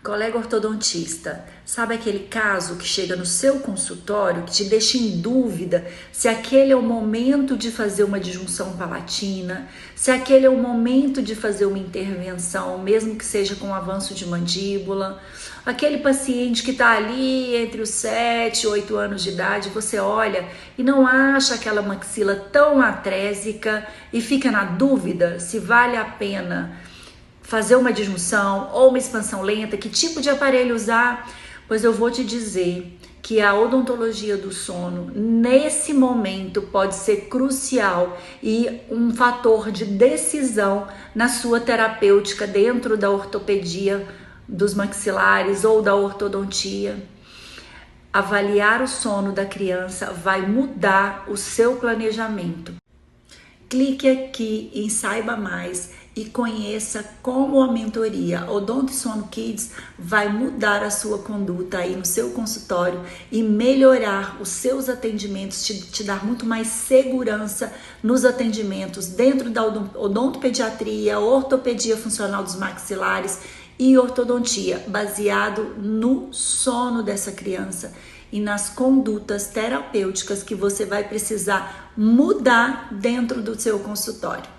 Colega ortodontista, sabe aquele caso que chega no seu consultório que te deixa em dúvida se aquele é o momento de fazer uma disjunção palatina, se aquele é o momento de fazer uma intervenção, mesmo que seja com avanço de mandíbula? Aquele paciente que está ali entre os 7 e 8 anos de idade, você olha e não acha aquela maxila tão atrésica e fica na dúvida se vale a pena fazer uma disjunção ou uma expansão lenta, que tipo de aparelho usar? Pois eu vou te dizer que a odontologia do sono, nesse momento, pode ser crucial e um fator de decisão na sua terapêutica dentro da ortopedia dos maxilares ou da ortodontia. Avaliar o sono da criança vai mudar o seu planejamento. Clique aqui em Saiba Mais e conheça como a mentoria Odonto e Sono Kids vai mudar a sua conduta aí no seu consultório e melhorar os seus atendimentos, te dar muito mais segurança nos atendimentos dentro da odontopediatria, ortopedia funcional dos maxilares e ortodontia, baseado no sono dessa criança e nas condutas terapêuticas que você vai precisar mudar dentro do seu consultório.